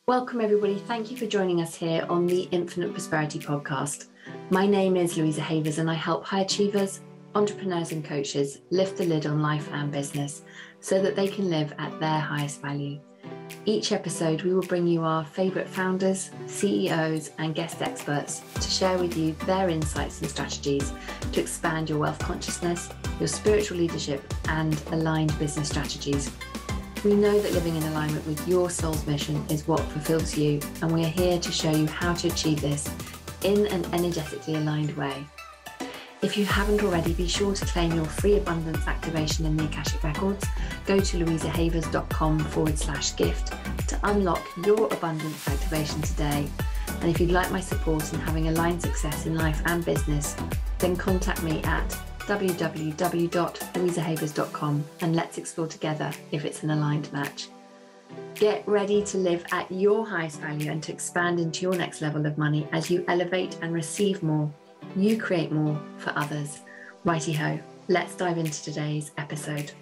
Welcome, everybody. Thank you for joining us here on the Infinite Prosperity Podcast. My name is Louisa Havers, and I help high achievers, entrepreneurs, and coaches lift the lid on life and business so that they can live at their highest value. Each episode, we will bring you our favourite founders, CEOs, and guest experts to share with you their insights and strategies to expand your wealth consciousness, your spiritual leadership, and aligned business strategies. We know that living in alignment with your soul's mission is what fulfills you, and we are here to show you how to achieve this in an energetically aligned way. If you haven't already, be sure to claim your free abundance activation in the Akashic Records. Go to louisahavers.com/gift to unlock your abundance activation today. And if you'd like my support in having aligned success in life and business, then contact me at www.louisahavers.com and let's explore together if it's an aligned match. Get ready to live at your highest value and to expand into your next level of money as you elevate and receive more. You create more for others. Righty-ho, let's dive into today's episode.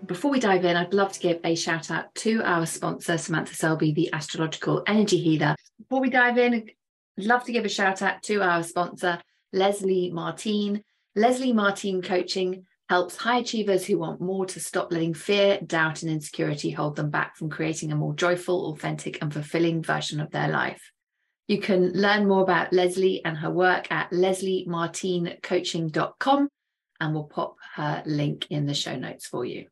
Before we dive in, I'd love to give a shout out to our sponsor, Samantha Selby, the astrological energy healer. Before we dive in, I'd love to give a shout out to our sponsor, Leslie Martin. Leslie Martin Coaching helps high achievers who want more to stop letting fear, doubt, and insecurity hold them back from creating a more joyful, authentic, and fulfilling version of their life. You can learn more about Leslie and her work at lesliemartincoaching.com, and we'll pop her link in the show notes for you.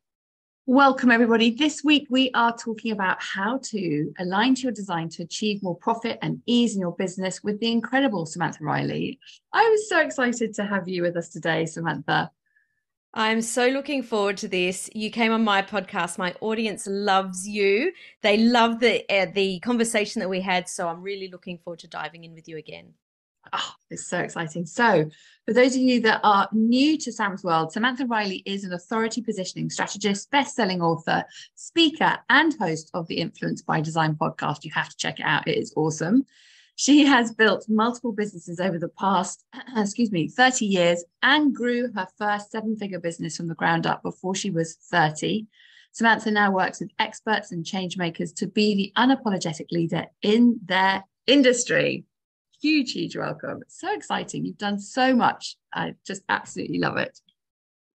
Welcome, everybody. This week, we are talking about how to align to your design to achieve more profit and ease in your business with the incredible Samantha Riley. I was so excited to have you with us today, Samantha. I'm so looking forward to this. You came on my podcast. My audience loves you. They love the conversation that we had. So I'm really looking forward to diving in with you again. Oh, it's so exciting. So for those of you that are new to Sam's world, Samantha Riley is an authority positioning strategist, best-selling author, speaker, and host of the Influence by Design podcast. You have to check it out. It is awesome. She has built multiple businesses over the past, 30 years and grew her first seven-figure business from the ground up before she was 30. Samantha now works with experts and change makers to be the unapologetic leader in their industry. Huge welcome. It's so exciting. You've done so much. I just absolutely love it.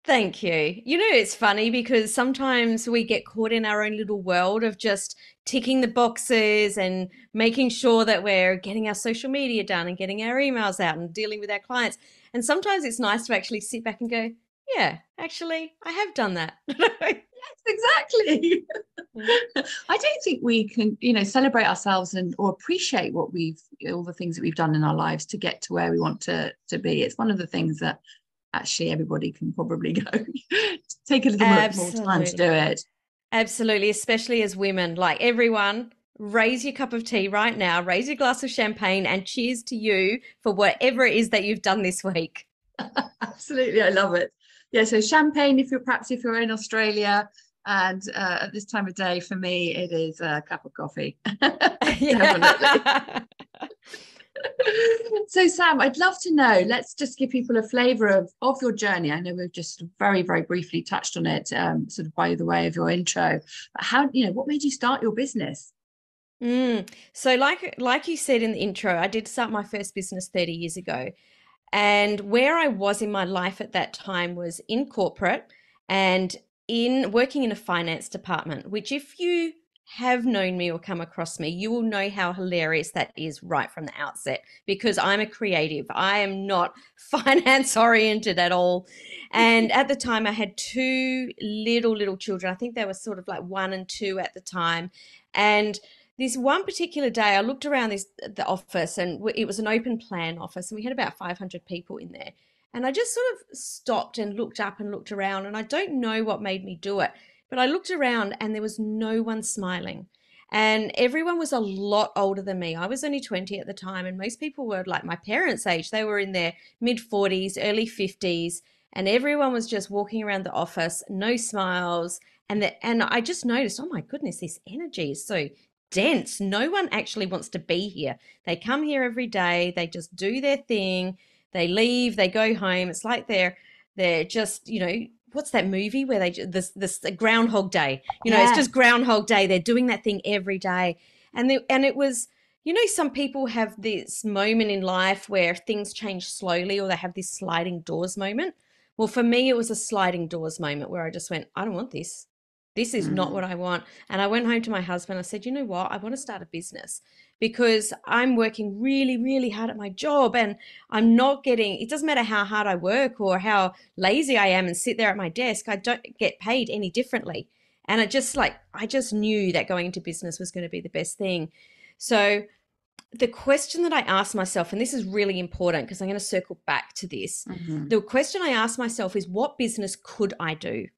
Thank you. You know, it's funny because sometimes we get caught in our own little world of just ticking the boxes and making sure that we're getting our social media done and getting our emails out and dealing with our clients. And sometimes it's nice to actually sit back and go, yeah, actually, I have done that. Yes, exactly. I don't think we can, celebrate ourselves or appreciate all the things that we've done in our lives to get to where we want to be. It's one of the things that actually everybody can probably go take a little more time to do it. Absolutely, especially as women. Like, everyone, raise your cup of tea right now, raise your glass of champagne, and cheers to you for whatever it is that you've done this week. Absolutely, I love it. Yeah, so champagne if you're in Australia, and at this time of day, for me, it is a cup of coffee. Definitely. So Sam, I'd love to know, let's just give people a flavour of your journey. I know we've just very, very briefly touched on it, sort of by the way of your intro. But how, what made you start your business? So like you said in the intro, I did start my first business 30 years ago. And where I was in my life at that time was in corporate and in working in a finance department, which if you have known me or come across me, you will know how hilarious that is right from the outset, because I'm a creative. I am not finance oriented at all. And at the time I had two little children. I think they were sort of like 1 and 2 at the time. And this one particular day I looked around the office, and it was an open plan office, and we had about 500 people in there. And I just sort of stopped and looked up and looked around, and I don't know what made me do it, but I looked around and there was no one smiling. And everyone was a lot older than me. I was only 20 at the time, and most people were like my parents' age. They were in their mid-40s, early 50s, and everyone was just walking around the office, no smiles. And I just noticed, oh my goodness, this energy is so dense. No one actually wants to be here. They come here every day. They just do their thing. They leave. They go home. It's like they're just, what's that movie where this Groundhog Day? It's just Groundhog Day. They're doing that thing every day. And it was, some people have this moment in life where things change slowly, or they have this sliding doors moment. Well, for me, it was a sliding doors moment where I just went, I don't want this. This is not what I want. And I went home to my husband. I said, you know what? I want to start a business because I'm working really, really hard at my job, and I'm not getting, it doesn't matter how hard I work or how lazy I am and sit there at my desk, I don't get paid any differently. And I just knew that going into business was going to be the best thing. So the question that I asked myself, and this is really important because I'm going to circle back to this. The question I asked myself is, what business could I do?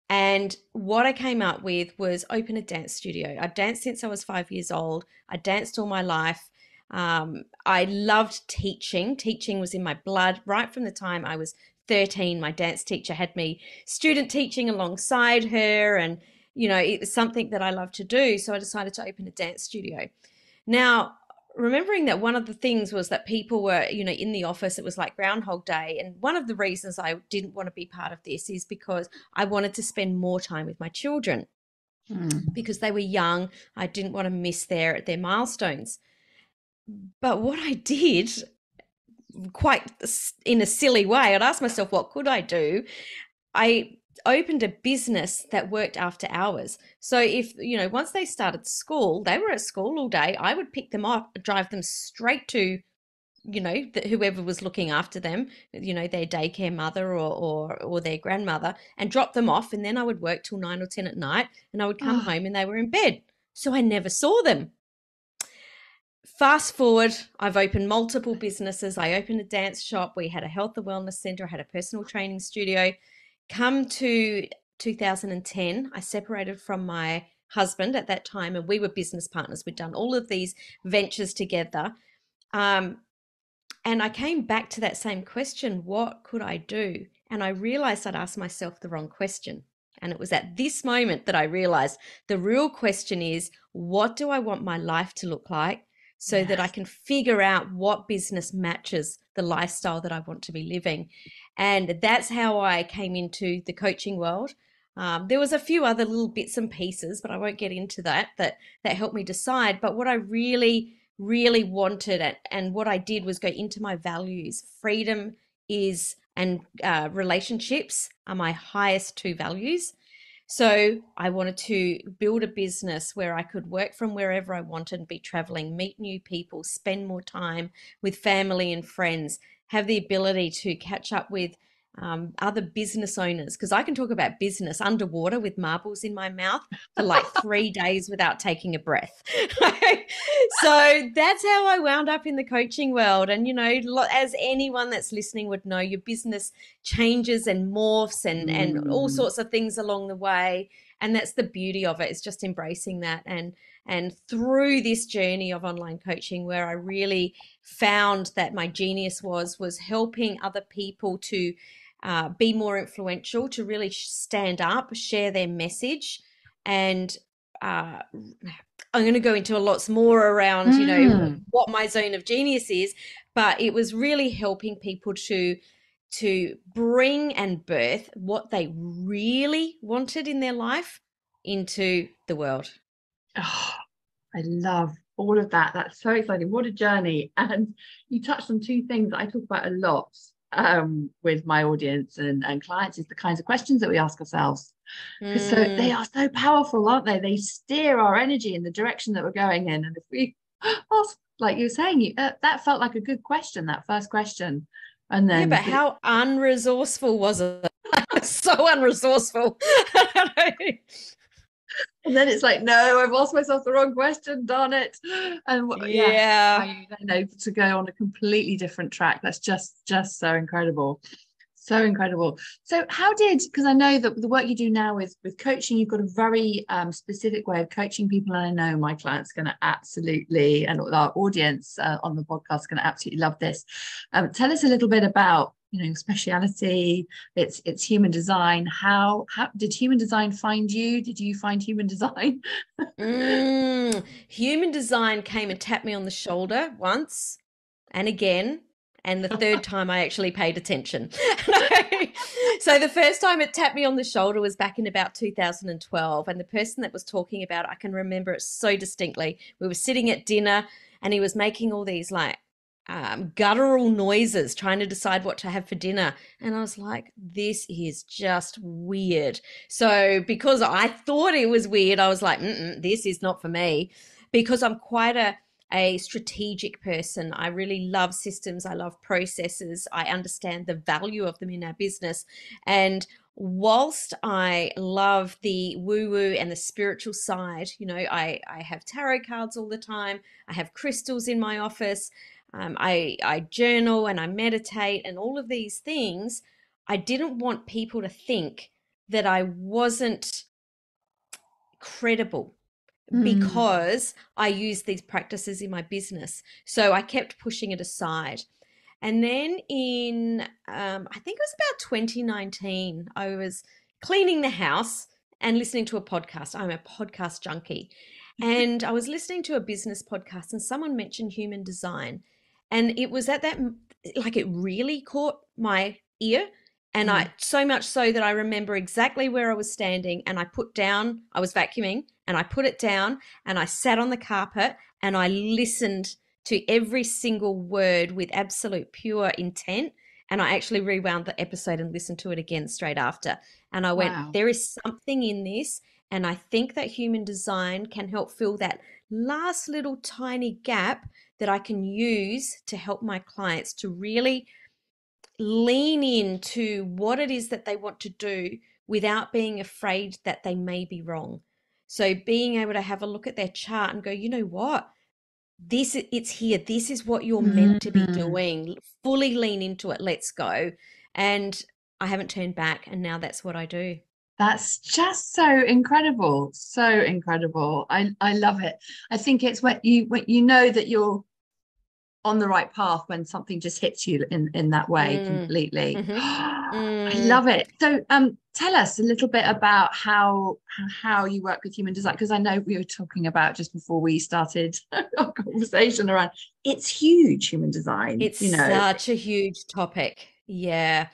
And what I came up with was open a dance studio. I've danced since I was 5 years old. I danced all my life. I loved teaching. Teaching was in my blood right from the time I was 13. My dance teacher had me student teaching alongside her, and it was something that I loved to do. So I decided to open a dance studio. Now, remembering that one of the things was that people were, in the office, it was like Groundhog Day. And one of the reasons I didn't want to be part of this is because I wanted to spend more time with my children because they were young. I didn't want to miss their milestones. But what I did, quite in a silly way, I'd ask myself, what could I do? I opened a business that worked after hours. So if, once they started school, they were at school all day, I would pick them up, drive them straight to, whoever was looking after them, their daycare mother or their grandmother, and drop them off. And then I would work till 9 or 10 at night, and I would come home and they were in bed. So I never saw them. Fast forward, I've opened multiple businesses. I opened a dance shop. We had a health and wellness center. I had a personal training studio. Come to 2010, I separated from my husband at that time, and we were business partners. We'd done all of these ventures together. And I came back to that same question, what could I do? And I realized I'd asked myself the wrong question. And it was at this moment that I realized the real question is, what do I want my life to look like so that I can figure out what business matches the lifestyle that I want to be living? And that's how I came into the coaching world. There was a few other little bits and pieces, but I won't get into that helped me decide. But what I really, really wanted and what I did was go into my values. Freedom and relationships are my highest two values. So I wanted to build a business where I could work from wherever I wanted and be traveling, meet new people, spend more time with family and friends, have the ability to catch up with other business owners, because I can talk about business underwater with marbles in my mouth for like 3 days without taking a breath. So that's how I wound up in the coaching world. And, as anyone that's listening would know, your business changes and morphs and all sorts of things along the way. And that's the beauty of it, is just embracing that. And through this journey of online coaching, where I really found that my genius was helping other people to be more influential, to really stand up, share their message. And I'm going to go into a lot more around, what my zone of genius is, but it was really helping people to bring and birth what they really wanted in their life into the world. Oh, I love all of that. That's so exciting. What a journey. And you touched on two things that I talk about a lot with my audience and clients, is the kinds of questions that we ask ourselves. Because so they are so powerful, aren't they? They steer our energy in the direction that we're going in. And if we ask, like you were saying, that felt like a good question, that first question. And then but how unresourceful was it? So unresourceful. And then it's like, no, I've asked myself the wrong question, darn it. And to go on a completely different track. That's just so incredible. So incredible. So because I know that the work you do now with coaching, you've got a very specific way of coaching people. And I know my clients are going to absolutely, and our audience on the podcast is going to absolutely love this. Tell us a little bit about, speciality. It's human design. How did human design find you? Did you find human design? Human design came and tapped me on the shoulder once and again And the third time I actually paid attention. So the first time it tapped me on the shoulder was back in about 2012. And the person that was talking about it, I can remember it so distinctly. We were sitting at dinner and he was making all these like guttural noises, trying to decide what to have for dinner. And I was like, this is just weird. So because I thought it was weird, I was like, this is not for me, because I'm quite a strategic person. I really love systems. I love processes. I understand the value of them in our business. And whilst I love the woo-woo and the spiritual side, you know, I have tarot cards all the time. I have crystals in my office. I journal and I meditate and all of these things. I didn't want people to think that I wasn't credible because I use these practices in my business. So I kept pushing it aside. And then in, I think it was about 2019, I was cleaning the house and listening to a podcast. I'm a podcast junkie. And I was listening to a business podcast and someone mentioned human design. And it was at that, like it really caught my ear. And I, so much so that I remember exactly where I was standing and I put down, I was vacuuming and I put it down and I sat on the carpet and I listened to every single word with absolute pure intent. And I actually rewound the episode and listened to it again straight after. And I went, there is something in this. And I think that human design can help fill that last little tiny gap that I can use to help my clients to really lean into what it is that they want to do without being afraid that they may be wrong. So being able to have a look at their chart and go, you know what? It's here. This is what you're meant to be doing. Fully lean into it. Let's go. And I haven't turned back. And now that's what I do. That's just so incredible. So incredible. I love it. I think it's when you know that you're on the right path when something just hits you in that way completely. I love it. So tell us a little bit about how you work with human design, because I know we were talking about just before we started our conversation around it's huge, human design. It's such a huge topic. Yeah.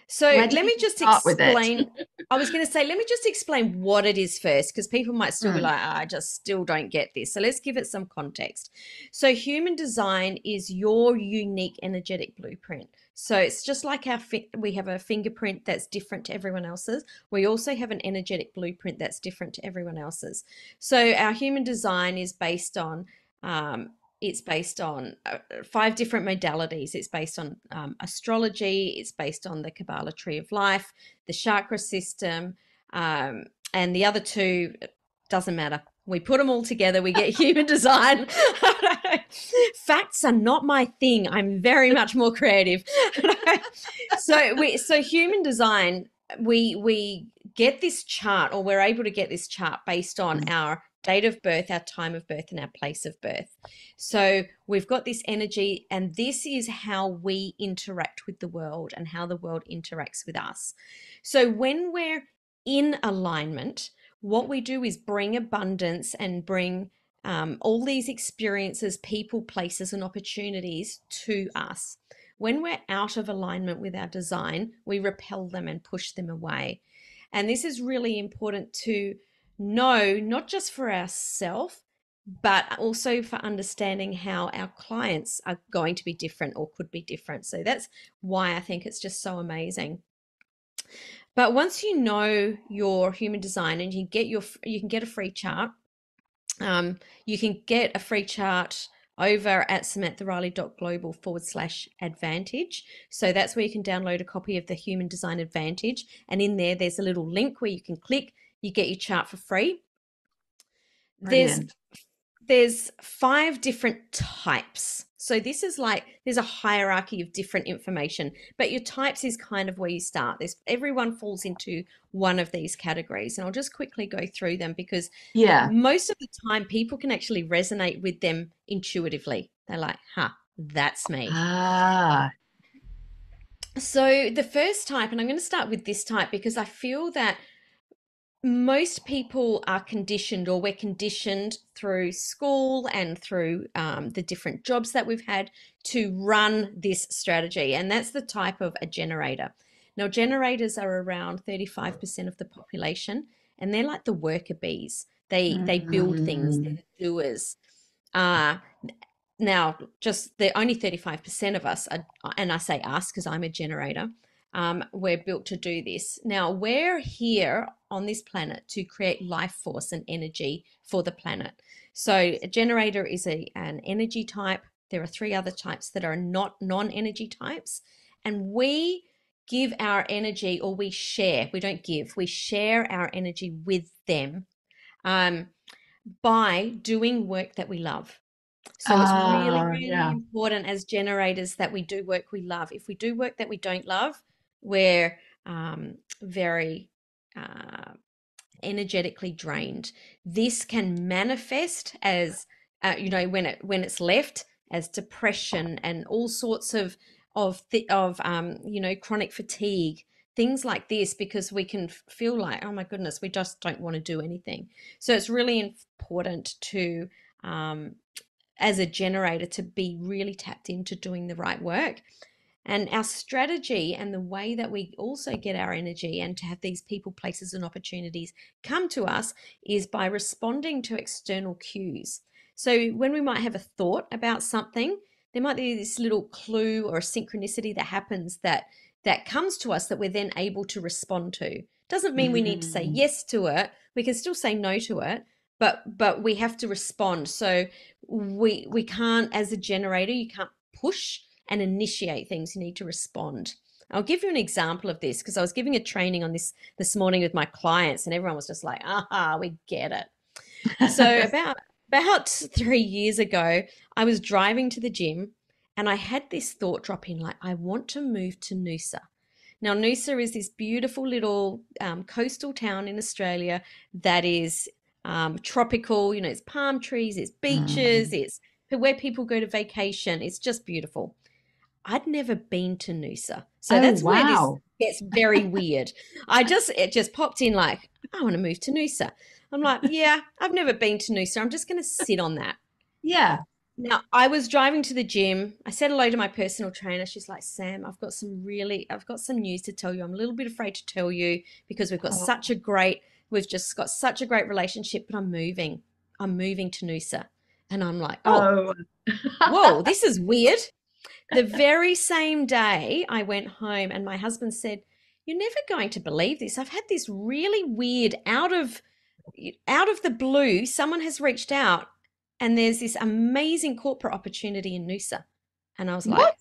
So let me just explain. I was going to say, let me just explain what it is first, because people might still be like, I just still don't get this. So let's give it some context. So human design is your unique energetic blueprint. So it's just like we have a fingerprint that's different to everyone else's. We also have an energetic blueprint that's different to everyone else's. So our human design is based on it's based on 5 different modalities. It's based on astrology. It's based on the Kabbalah tree of life, the chakra system, and the other 2 doesn't matter. We put them all together. We get human design. Facts are not my thing. I'm very much more creative. So human design, we get this chart, or we're able to get this chart based on our date of birth, our time of birth, and our place of birth. So we've got this energy, and this is how we interact with the world and how the world interacts with us. So when we're in alignment, what we do is bring abundance and bring all these experiences, people, places, and opportunities to us. When we're out of alignment with our design, we repel them and push them away. And this is really important to know, not just for ourselves, but also for understanding how our clients are going to be different or could be different. So that's why I think it's just so amazing. But once you know your human design and you can get a free chart. You can get a free chart over at samanthariley.global/advantage. So that's where you can download a copy of the Human Design Advantage. And in there's a little link where you can click, you get your chart for free. Brilliant. There's 5 different types. So this is like, there's a hierarchy of different information, but your types is kind of where you start. Everyone falls into one of these categories. And I'll just quickly go through them, because most of the time people can actually resonate with them intuitively. They're like, that's me. So the first type, and I'm going to start with this type because I feel that most people are conditioned, or we're conditioned through school and through the different jobs that we've had to run this strategy. And that's the type of a generator. Now, generators are around 35% of the population, and they're like the worker bees. They build things, they're the doers. Now, just the only 35% of us, and I say us because I'm a generator, we're built to do this. Now, we're here on this planet to create life force and energy for the planet. So a generator is an energy type. There are 3 other types that are not non-energy types. And we give our energy, or we share. We don't give. We share our energy with them by doing work that we love. So it's really important as generators that we do work we love. If we do work that we don't love, we're very energetically drained. This can manifest as when it's left, as depression and all sorts of chronic fatigue, things like this, because we can feel like, oh my goodness, we just don't want to do anything. So it's really important to as a generator to be really tapped into doing the right work. And our strategy and the way that we also get our energy and to have these people, places, and opportunities come to us is by responding to external cues. So when we might have a thought about something, there might be this little clue or a synchronicity that happens that comes to us that we're then able to respond to. Doesn't mean we need to say yes to it. We can still say no to it, but we have to respond. So we can't, as a generator, you can't push and initiate things. You need to respond. I'll give you an example of this, because I was giving a training on this morning with my clients, and everyone was just like, aha, we get it. So about 3 years ago, I was driving to the gym, and I had this thought drop in, like, I want to move to Noosa. Now, Noosa is this beautiful little coastal town in Australia that is tropical. It's palm trees, it's beaches, it's where people go to vacation. It's just beautiful. I'd never been to Noosa. So that's where this gets very weird. It just popped in like, I want to move to Noosa. I'm like, yeah, I've never been to Noosa. I'm just going to sit on that. Yeah. Now, I was driving to the gym. I said hello to my personal trainer. She's like, Sam, I've got some news to tell you. I'm a little bit afraid to tell you because we've just got such a great relationship, but I'm moving to Noosa. And I'm like, whoa, this is weird. The very same day I went home, and my husband said, you're never going to believe this. I've had this really weird out of the blue. Someone has reached out, and there's this amazing corporate opportunity in Noosa. And I was like,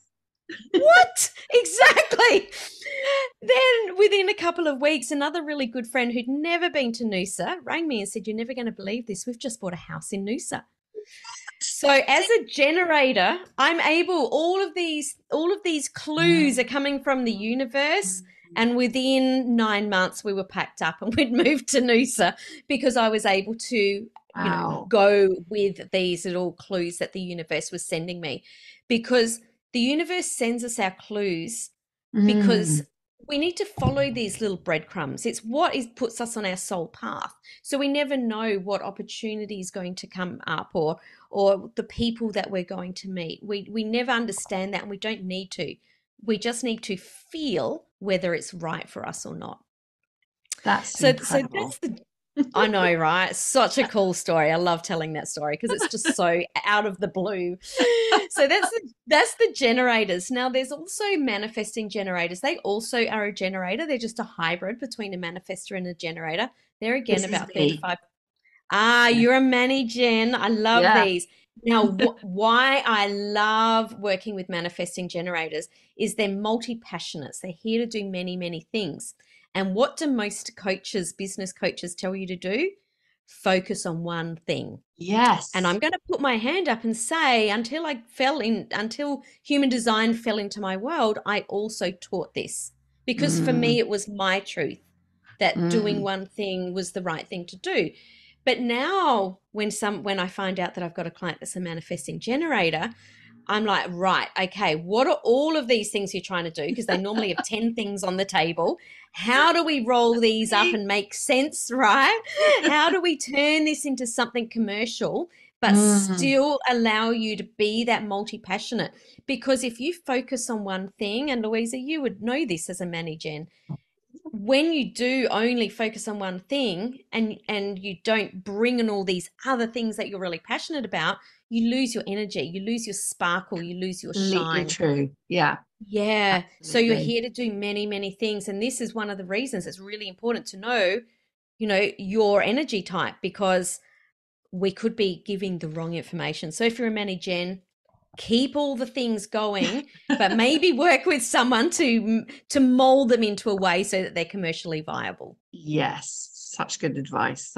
what? Exactly. Then within a couple of weeks, another really good friend who'd never been to Noosa rang me and said, you're never going to believe this. We've just bought a house in Noosa. So as a generator, I'm able, all of these clues are coming from the universe. And within 9 months, we were packed up and we'd moved to Noosa because I was able to go with these little clues that the universe was sending me. Because the universe sends us our clues because we need to follow these little breadcrumbs. It's what puts us on our soul path. So we never know what opportunity is going to come up or the people that we're going to meet. We never understand that, and we don't need to. We just need to feel whether it's right for us or not. That's incredible. So that's I know, right? Such a cool story. I love telling that story because it's just so out of the blue. So that's the generators. Now, there's also manifesting generators. They also are a generator. They're just a hybrid between a manifestor and a generator. They're again about 35. You're a Manny Gen. I love these. Now, why I love working with manifesting generators is they're multi-passionates. They're here to do many, many things. And what do most coaches, business coaches, tell you to do? Focus on one thing. Yes. And I'm going to put my hand up and say, until human design fell into my world, I also taught this. Because for me, it was my truth that doing one thing was the right thing to do. But now when I find out that I've got a client that's a manifesting generator, I'm like, right, okay, what are all of these things you're trying to do? Because they normally have 10 things on the table. How do we roll these up and make sense, right? How do we turn this into something commercial, but still allow you to be that multi-passionate? Because if you focus on one thing, and Louisa, you would know this as a manager, when you do only focus on one thing and you don't bring in all these other things that you're really passionate about, you lose your energy, you lose your sparkle, you lose your shine. True. Yeah. Yeah. Absolutely. So you're here to do many, many things. And this is one of the reasons it's really important to know, your energy type, because we could be giving the wrong information. So if you're a manager, keep all the things going, but maybe work with someone to mold them into a way so that they're commercially viable. Yes, such good advice.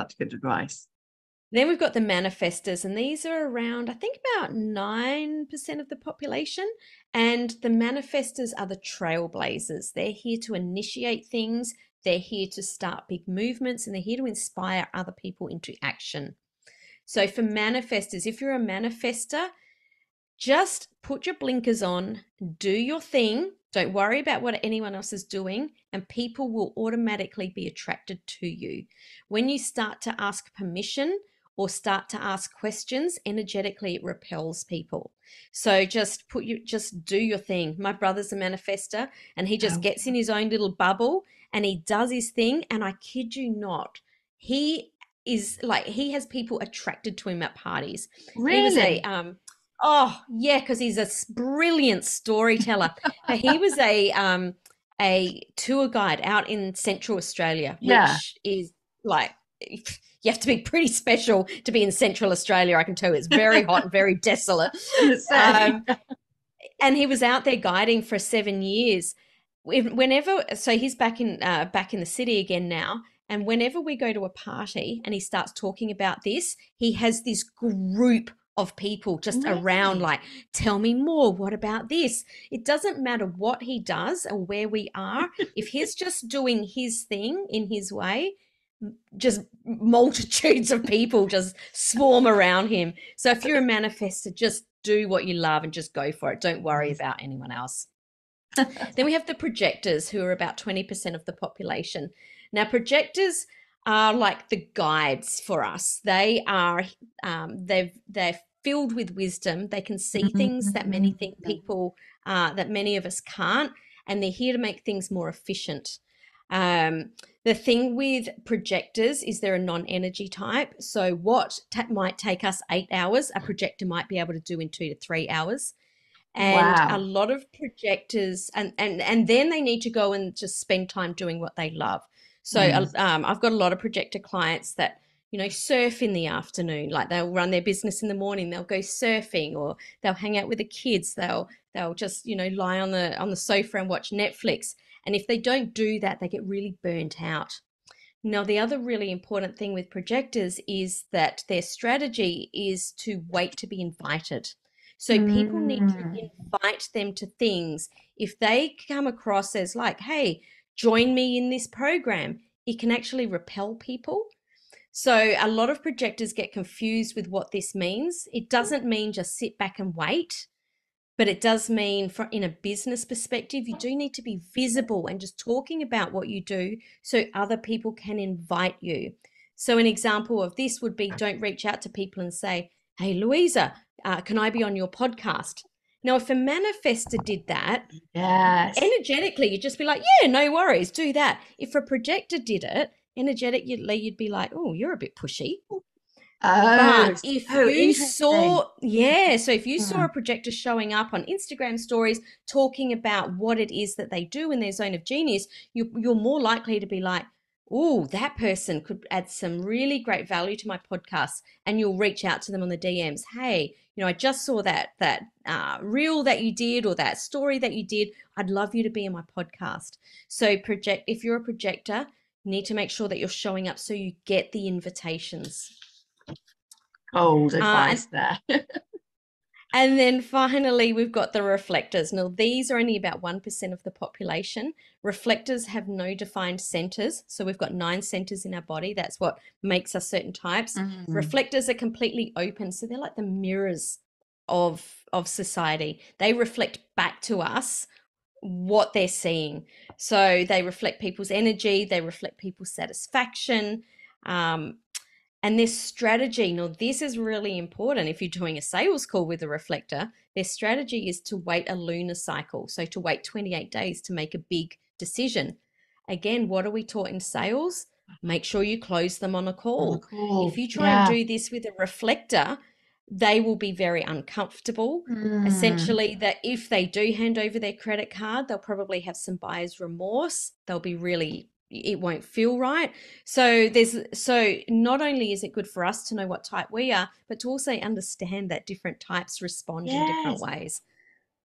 Then we've got the manifestors, and these are around, I think, about 9% of the population. And the manifestors are the trailblazers. They're here to initiate things. They're here to start big movements, and they're here to inspire other people into action. So for manifestors, if you're a manifestor, just put your blinkers on, do your thing. Don't worry about what anyone else is doing, and people will automatically be attracted to you. When you start to ask permission or start to ask questions, energetically it repels people. So just do your thing. My brother's a manifestor, and he just gets in his own little bubble and he does his thing. And I kid you not, he has people attracted to him at parties. Really? He was oh yeah, because he's a brilliant storyteller. He was a tour guide out in Central Australia, which is like, you have to be pretty special to be in Central Australia. I can tell you, it's very hot and very desolate. And he was out there guiding for 7 years. So he's back in the city again now. And whenever we go to a party and he starts talking about this, he has this group of people just around, like, tell me more. What about this? It doesn't matter what he does or where we are. If he's just doing his thing in his way, just multitudes of people just swarm around him. So if you're a manifestor, just do what you love and just go for it. Don't worry about anyone else. Then we have the projectors, who are about 20% of the population. Now, projectors are like the guides for us. They are they're filled with wisdom. They can see things that many of us can't, and they're here to make things more efficient. The thing with projectors is they're a non-energy type. So what might take us 8 hours, a projector might be able to do in 2 to 3 hours. And a lot of projectors, and then they need to go and just spend time doing what they love. So I've got a lot of projector clients that, surf in the afternoon. Like, they'll run their business in the morning, they'll go surfing, or they'll hang out with the kids. They'll just, lie on the sofa and watch Netflix. And if they don't do that, they get really burnt out. Now, the other really important thing with projectors is that their strategy is to wait to be invited. So people need to invite them to things. If they come across as like, hey, join me in this program, it can actually repel people. So a lot of projectors get confused with what this means. It doesn't mean just sit back and wait, but it does mean, in a business perspective, you do need to be visible and just talking about what you do so other people can invite you. So an example of this would be, don't reach out to people and say, hey, Louisa, can I be on your podcast? Now, if a manifestor did that, energetically, you'd just be like, yeah, no worries, do that. If a projector did it, energetically, you'd be like, oh, you're a bit pushy. But if you saw a projector showing up on Instagram stories talking about what it is that they do in their zone of genius, you're more likely to be like, oh, that person could add some really great value to my podcast, and you'll reach out to them on the DMs. Hey, I just saw that reel that you did, or that story that you did. I'd love you to be in my podcast. So if you're a projector, you need to make sure that you're showing up so you get the invitations. Old advice there. And then finally, we've got the reflectors. Now, these are only about 1% of the population. Reflectors have no defined centers. So we've got 9 centers in our body. That's what makes us certain types. Reflectors are completely open. So they're like the mirrors of society. They reflect back to us what they're seeing. So they reflect people's energy, they reflect people's satisfaction, and their strategy. Now, this is really important. If you're doing a sales call with a reflector, their strategy is to wait a lunar cycle. So to wait 28 days to make a big decision. Again, what are we taught in sales? Make sure you close them on a call. If you try and do this with a reflector, they will be very uncomfortable. Essentially, that if they do hand over their credit card, they'll probably have some buyer's remorse. They'll be really, it won't feel right. So not only is it good for us to know what type we are, but to also understand that different types respond in different ways.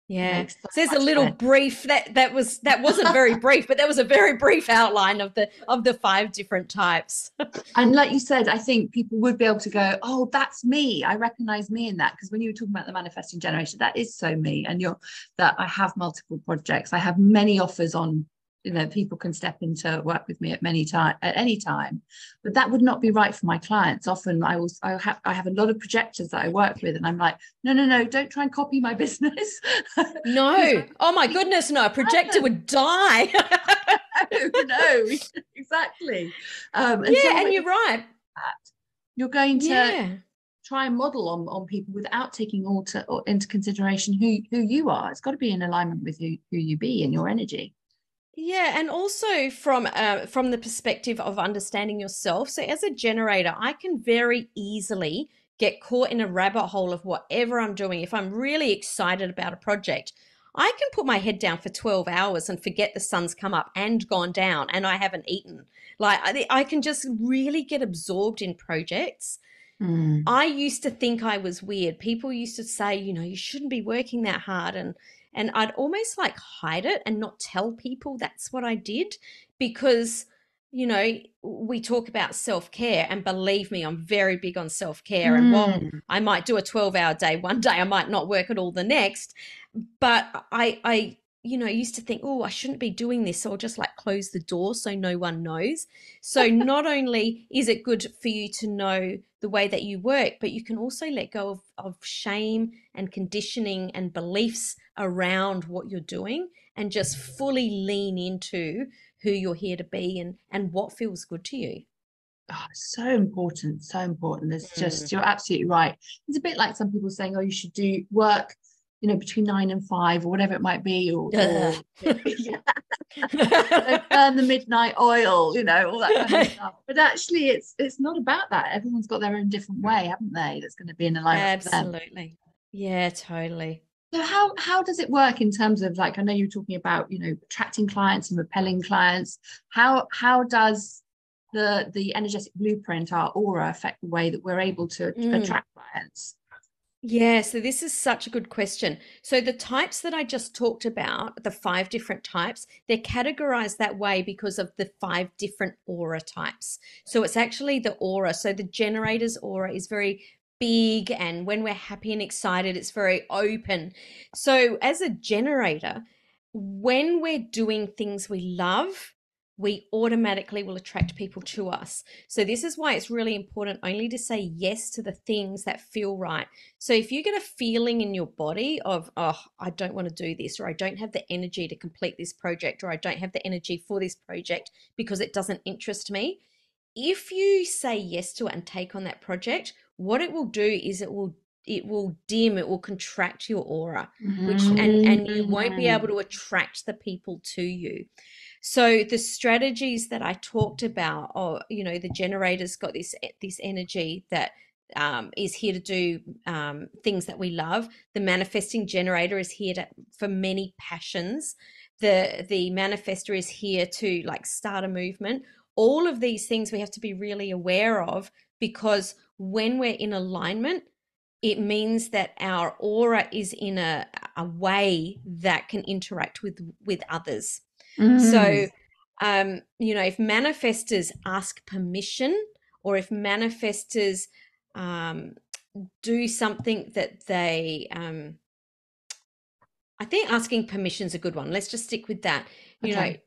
Yeah. So there's a little brief that wasn't very brief, but that was a very brief outline of the 5 different types. And like you said, I think people would be able to go, oh, that's me. I recognize me in that. Because when you were talking about the manifesting generation, that is so me. And that I have multiple projects. I have many offers on, people can step into work with me at any time, but that would not be right for my clients. Often I have a lot of projectors that I work with, and I'm like, no, don't try and copy my business. No. Oh my goodness, no, a projector would die. No, exactly. And you're right. You're going to try and model on people without taking into consideration who you are. It's got to be in alignment with who you be and your energy. Yeah, and also from the perspective of understanding yourself. So as a generator, I can very easily get caught in a rabbit hole of whatever I'm doing. If I'm really excited about a project, I can put my head down for 12 hours and forget the sun's come up and gone down and I haven't eaten. Like I can just really get absorbed in projects. I used to think I was weird. People used to say, you shouldn't be working that hard, and I'd almost like hide it and not tell people that's what I did, because, we talk about self-care, and believe me, I'm very big on self-care. And while I might do a 12-hour day one day, I might not work at all the next. But I used to think, oh, I shouldn't be doing this. So I'll just like close the door so no one knows. So not only is it good for you to know the way that you work, but you can also let go of shame and conditioning and beliefs around what you're doing, and just fully lean into who you're here to be and what feels good to you. Oh, so important. It's just, you're absolutely right. It's a bit like some people saying, oh, you should do work, between 9 and 5 or whatever it might be, or burn the midnight oil, all that kind of stuff. But actually it's not about that. Everyone's got their own different way, haven't they? That's going to be in alignment. Absolutely. Yeah, totally. So how does it work in terms of, like, I know you're talking about, attracting clients and repelling clients. How does the energetic blueprint, our aura, affect the way that we're able to attract clients? Yeah, so this is such a good question. So the types that I just talked about, the 5 different types, they're categorized that way because of the 5 different aura types. So it's actually the aura. So the generator's aura is very big, and when we're happy and excited, it's very open. So as a generator, when we're doing things we love, we automatically will attract people to us. So this is why it's really important only to say yes to the things that feel right. So if you get a feeling in your body of, oh, I don't want to do this, or I don't have the energy to complete this project, or I don't have the energy for this project because it doesn't interest me, if you say yes to it and take on that project, what it will do is it will dim, it will contract your aura, which and you won't be able to attract the people to you. So the strategies that I talked about, the generator's got this energy that is here to do things that we love. The manifesting generator is here for many passions. The manifestor is here to like start a movement. All of these things we have to be really aware of, because when we're in alignment, it means that our aura is in a way that can interact with others. So, if manifestors ask permission, or if manifestors do something that they, I think asking permission is a good one. Let's just stick with that. Okay.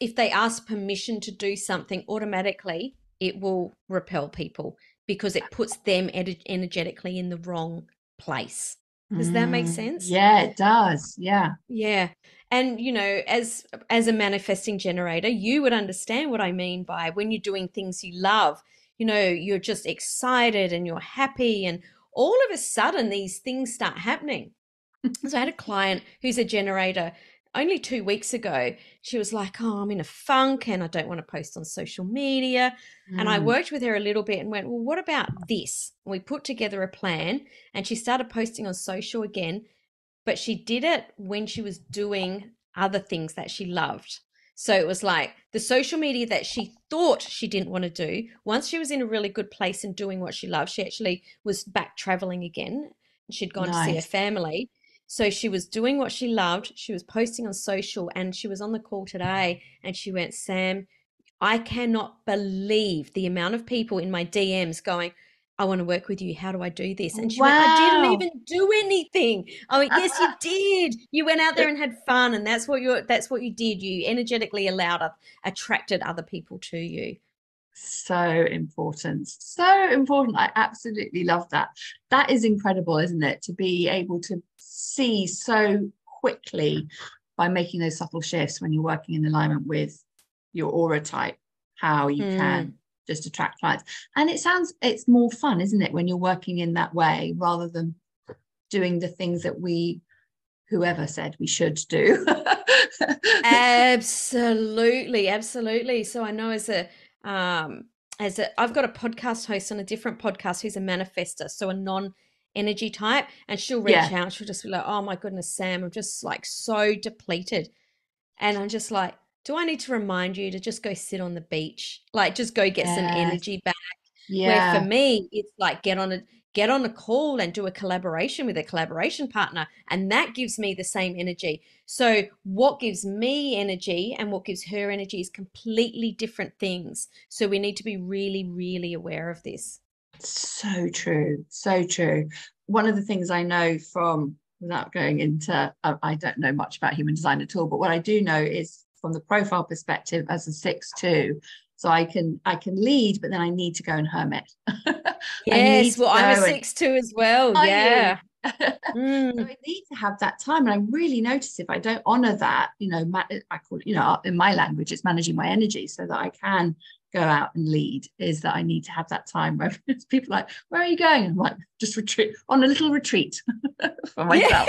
If they ask permission to do something, automatically it will repel people, because it puts them energetically in the wrong place. Does that make sense? Yeah, it does. Yeah. Yeah. And as a manifesting generator, you would understand what I mean by when you're doing things you love, you're just excited and you're happy, and all of a sudden these things start happening. So I had a client who's a generator only 2 weeks ago. She was like, "Oh, I'm in a funk and I don't want to post on social media." And I worked with her a little bit and went, "Well, what about this?" And we put together a plan, and she started posting on social again, but she did it when she was doing other things that she loved. So it was like the social media that she thought she didn't want to do. Once she was in a really good place and doing what she loved, she actually was back traveling again. She'd gone to see her family. So she was doing what she loved. She was posting on social, and she was on the call today, and she went, "Sam, I cannot believe the amount of people in my DMs going, I want to work with you. How do I do this?" And she went, "I didn't even do anything." I went, "Yes, you did. You went out there and had fun, and that's what you did. You energetically attracted other people to you." So important. So important. I absolutely love that. That is incredible, isn't it? To be able to see so quickly by making those subtle shifts when you're working in alignment with your aura type, how you can just attract clients. And it's more fun, isn't it, when you're working in that way rather than doing the things that whoever said we should do. Absolutely. So I know I've got a podcast host on a different podcast who's a manifester, so a non-energy type, and she'll reach out. She'll just be like, "Oh my goodness, Sam, I'm just like so depleted," and I'm just like, "Do I need to remind you to just go sit on the beach, like just go get some energy back?" Where for me, it's like get on a call and do a collaboration with a collaboration partner, and that gives me the same energy. So what gives me energy and what gives her energy is completely different things. So we need to be really, really aware of this. So true. So true. One of the things I know from, without going into, I don't know much about human design at all, but what I do know is from the profile perspective as a 6/2. So I can lead, but then I need to go and hermit. Yes, well, I'm a 6/2 as well. Yeah. So I need to have that time. And I really notice if I don't honor that, I call it, in my language, it's managing my energy so that I can go out and lead, is that I need to have that time where people are like, "Where are you going?" I'm like, "Just retreat on a little retreat for myself."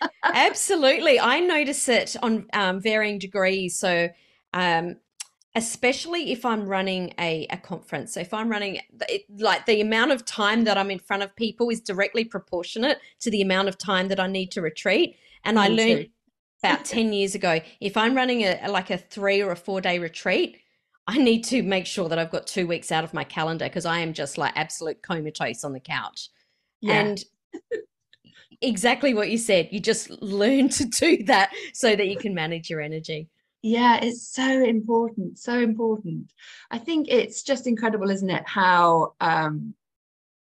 Yeah. Absolutely. I notice it on varying degrees. So especially if I'm running a conference. So if I'm running like the amount of time that I'm in front of people is directly proportionate to the amount of time that I need to retreat. And I learned about 10 years ago, if I'm running a 3 or a 4 day retreat, I need to make sure that I've got 2 weeks out of my calendar, because I am just like absolute comatose on the couch. Yeah. And exactly what you said, you just learn to do that so that you can manage your energy. Yeah, it's so important. So important. I think it's just incredible, isn't it? How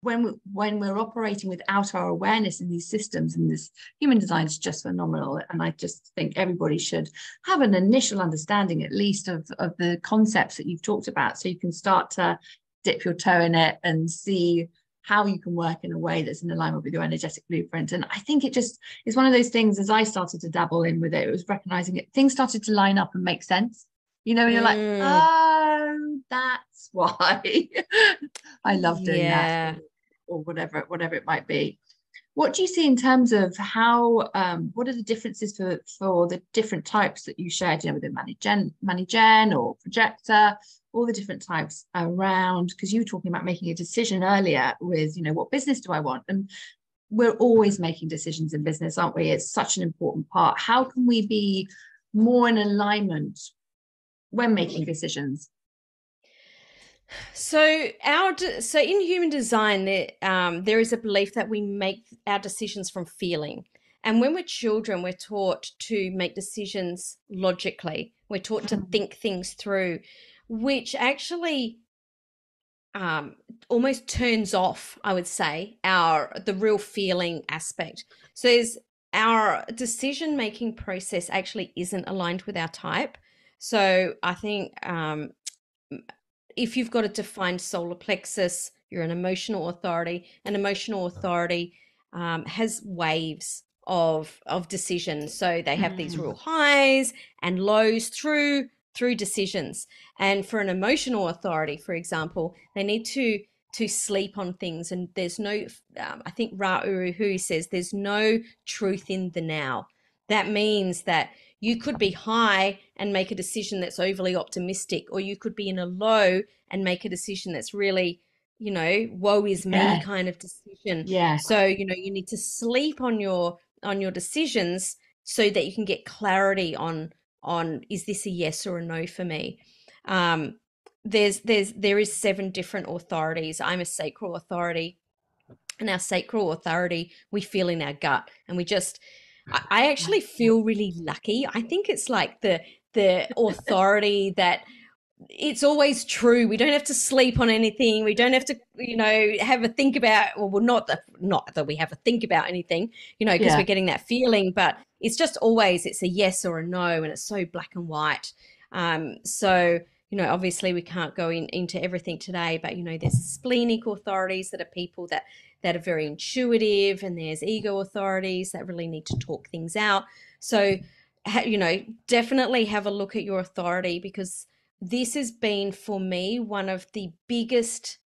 when we're operating without our awareness in these systems, and this human design is just phenomenal. And I just think everybody should have an initial understanding, at least, of the concepts that you've talked about, so you can start to dip your toe in it and see how you can work in a way that's in alignment with your energetic blueprint. And I think it just is one of those things, as I started to dabble in with it, it was recognizing it, things started to line up and make sense. And you're like, "Oh, that's why." I love doing that, or whatever it might be. What do you see in terms of how, what are the differences for the different types that you shared, within Manigen or projector, all the different types around, because you were talking about making a decision earlier with, what business do I want? And we're always making decisions in business, aren't we? It's such an important part. How can we be more in alignment when making decisions? So in human design, there is a belief that we make our decisions from feeling. And when we're children, we're taught to make decisions logically. We're taught to think things through, which actually almost turns off, I would say, the real feeling aspect. So our decision-making process actually isn't aligned with our type. So I think if you've got a defined solar plexus, you're an emotional authority. An emotional authority has waves of decisions. So they have these real highs and lows through decisions. And for an emotional authority, for example, they need to sleep on things. And there's no, I think Ra Uru Hui says, there's no truth in the now. That means that you could be high and make a decision that's overly optimistic, or you could be in a low and make a decision that's really, woe is me kind of decision. Yeah. So, you need to sleep on your decisions so that you can get clarity on is this a yes or a no for me. There is 7 different authorities. I'm a sacral authority, and our sacral authority we feel in our gut, and I actually feel really lucky. I think it's like the authority that it's always true. We don't have to sleep on anything. We don't have to, have a think about, well, not that we have a think about anything, because we're getting that feeling, but it's just always, it's a yes or a no, and it's so black and white. So, obviously we can't go into everything today, but, there's splenic authorities that are people that are very intuitive, and there's ego authorities that really need to talk things out. So, definitely have a look at your authority, because this has been for me one of the biggest,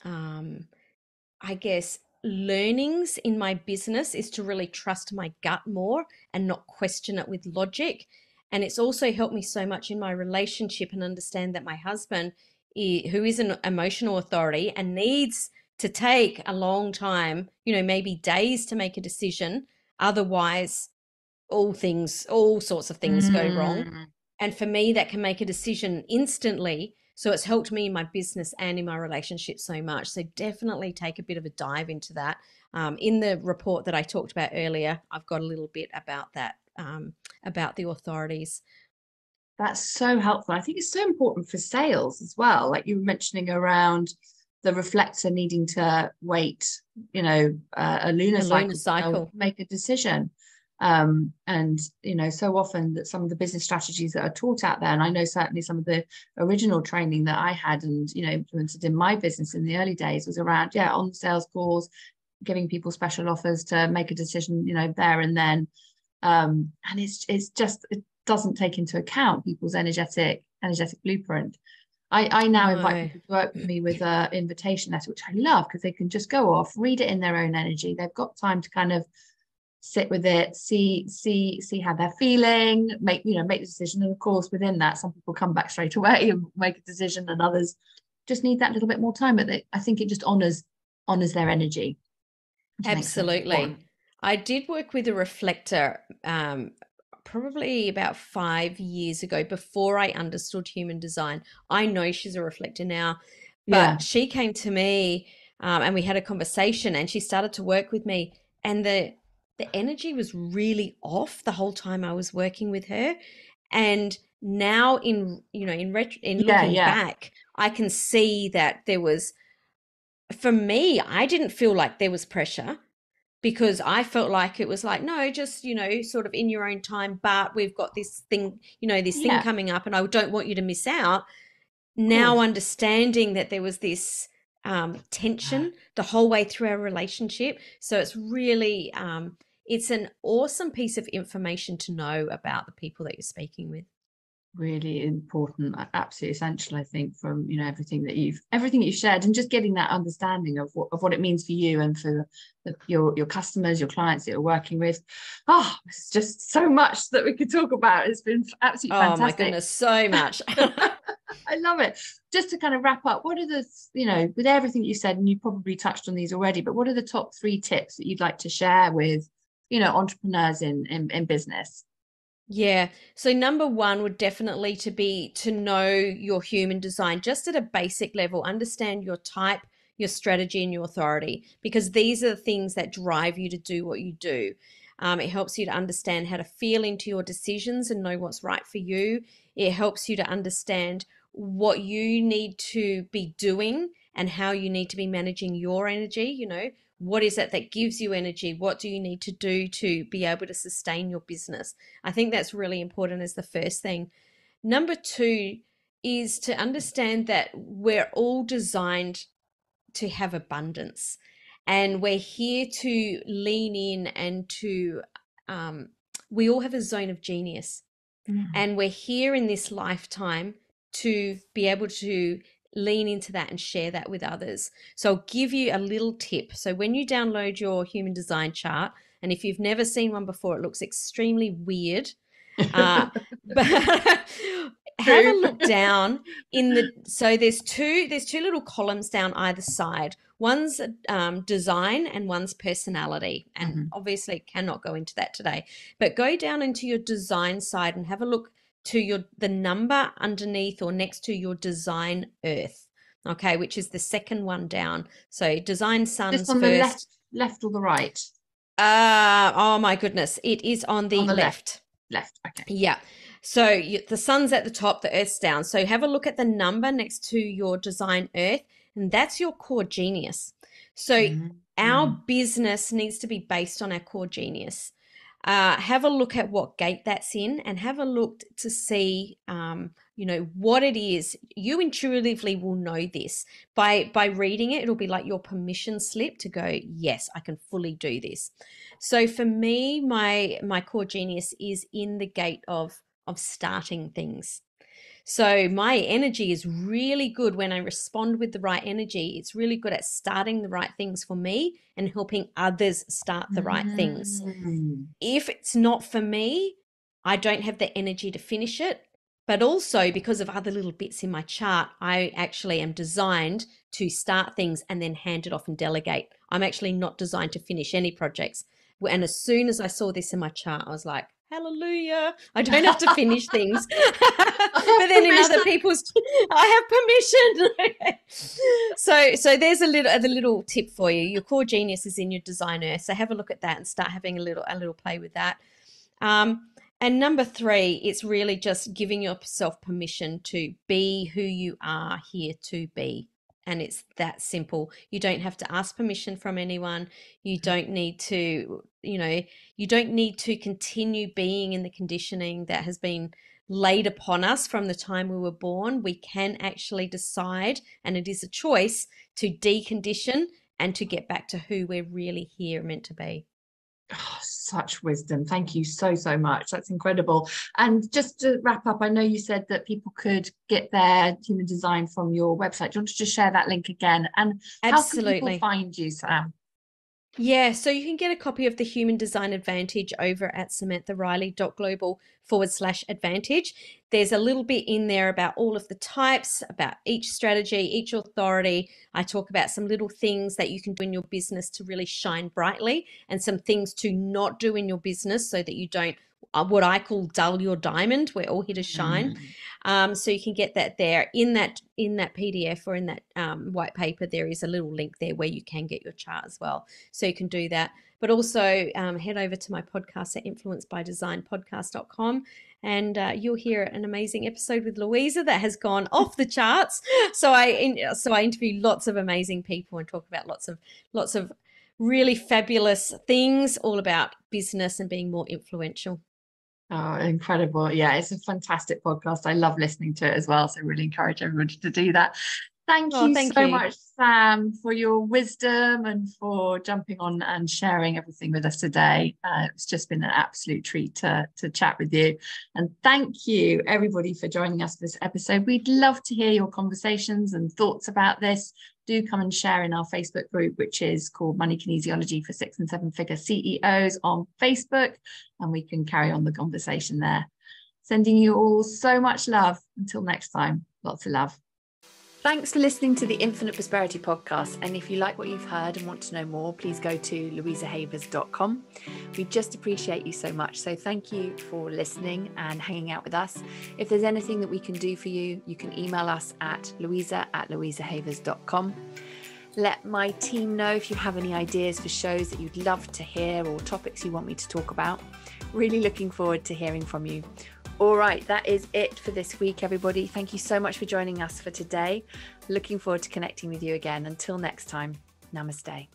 I guess, learnings in my business, is to really trust my gut more and not question it with logic. And it's also helped me so much in my relationship, and understand that my husband, who is an emotional authority and needs to take a long time, maybe days to make a decision. Otherwise, all sorts of things go wrong. And for me, that can make a decision instantly. So it's helped me in my business and in my relationship so much. So definitely take a bit of a dive into that. In the report that I talked about earlier, I've got a little bit about that, about the authorities. That's so helpful. I think it's so important for sales as well. Like you were mentioning around the reflector needing to wait, a lunar cycle to make a decision. And so often that some of the business strategies that are taught out there, and I know certainly some of the original training that I had and implemented in my business in the early days was around on the sales calls, giving people special offers to make a decision there and then, and it's just, it doesn't take into account people's energetic blueprint. I now invite people to work with me with an invitation letter, which I love, because they can just go off, read it in their own energy. They've got time to kind of sit with it, see how they're feeling, make the decision. And of course, within that, some people come back straight away and make a decision, and others just need that little bit more time. But I think it just honors their energy. Absolutely. I did work with a reflector probably about 5 years ago, before I understood human design. I know she's a reflector now, but she came to me and we had a conversation, and she started to work with me, and the energy was really off the whole time I was working with her. And now in looking back, I can see that there was, for me, I didn't feel like there was pressure, because I felt like it was like, no, just, sort of in your own time, but we've got this thing, thing coming up, and I don't want you to miss out. Now understanding that there was this tension the whole way through our relationship. So it's really, it's an awesome piece of information to know about the people that you're speaking with. Really important, absolutely essential, I think, from everything that you've shared, and just getting that understanding of what it means for you and for your customers, your clients that you're working with. It's just so much that we could talk about. It's been absolutely fantastic. Oh my goodness, so much. I love it. Just to kind of wrap up, what are the, with everything you said, and you probably touched on these already, but what are the top 3 tips that you'd like to share with entrepreneurs in business? Yeah. So number 1 would definitely be to know your human design, just at a basic level. Understand your type, your strategy, and your authority, because these are the things that drive you to do what you do. It helps you to understand how to feel into your decisions and know what's right for you. It helps you to understand what you need to be doing and how you need to be managing your energy. What is it that gives you energy? What do you need to do to be able to sustain your business? I think that's really important as the first thing. Number 2 is to understand that we're all designed to have abundance. And we're here to lean in and to, we all have a zone of genius. And we're here in this lifetime to be able to lean into that and share that with others. So I'll give you a little tip. So when you download your human design chart, and if you've never seen one before, it looks extremely weird. But have a look down so there's two little columns down either side. One's design and one's personality, and obviously cannot go into that today, but go down into your design side and have a look to the number underneath or next to your design earth, okay, which is the second one down. So design suns this on first. The left or the right? Oh my goodness, it is on the left. Okay. Yeah. So the sun's at the top, the earth's down. So have a look at the number next to your design earth, and that's your core genius. So our business needs to be based on our core genius. Have a look at what gate that's in, and have a look to see, what it is. You intuitively will know this by reading it. It'll be like your permission slip to go, yes, I can fully do this. So for me, my core genius is in the gate of starting things. So my energy is really good when I respond with the right energy. It's really good at starting the right things for me and helping others start the right things. If it's not for me, I don't have the energy to finish it. But also because of other little bits in my chart, I actually am designed to start things and then hand it off and delegate. I'm actually not designed to finish any projects. And as soon as I saw this in my chart, I was like, hallelujah, I don't have to finish things. But then in other people's, I have permission. So there's a little tip for you. Your core genius is in your design earth. So have a look at that and start having a little play with that. And number 3, it's really just giving yourself permission to be who you are here to be. And it's that simple. You don't have to ask permission from anyone. You don't need to, you don't need to continue being in the conditioning that has been laid upon us from the time we were born. We can actually decide, and it is a choice, to decondition and to get back to who we're really here meant to be. Oh, such wisdom. Thank you so much. That's incredible. And just to wrap up, I know you said that people could get their human design from your website. Do you want to just share that link again? And Absolutely. How can people find you, Sam? Yeah, so you can get a copy of the Human Design Advantage over at samanthariley.global/advantage. There's a little bit in there about all of the types, about each strategy, each authority. I talk about some little things that you can do in your business to really shine brightly, and some things to not do in your business so that you don't, what I call, dull your diamond. We're all here to shine. So you can get that there in that PDF or in that white paper. There is a little link there where you can get your chart as well. So you can do that. But also head over to my podcast at influencebydesignpodcast.com, and you'll hear an amazing episode with Louisa that has gone off the charts. So I interview lots of amazing people and talk about lots of really fabulous things all about business and being more influential. Oh, incredible. Yeah, it's a fantastic podcast. I love listening to it as well. So really encourage everybody to do that. Thank you so much, Sam, for your wisdom and for jumping on and sharing everything with us today. It's just been an absolute treat to chat with you. And thank you, everybody, for joining us for this episode. We'd love to hear your conversations and thoughts about this. Do come and share in our Facebook group, which is called Money Kinesiology for 6- and 7-figure CEOs on Facebook, and we can carry on the conversation there. Sending you all so much love. Until next time, lots of love. Thanks for listening to the Infinite Prosperity Podcast. And if you like what you've heard and want to know more, please go to louisahavers.com. We just appreciate you so much. So thank you for listening and hanging out with us. If there's anything that we can do for you, you can email us at louisa@louisahavers.com. Let my team know if you have any ideas for shows that you'd love to hear or topics you want me to talk about. Really looking forward to hearing from you. All right, that is it for this week, everybody. Thank you so much for joining us for today. Looking forward to connecting with you again. Until next time, namaste.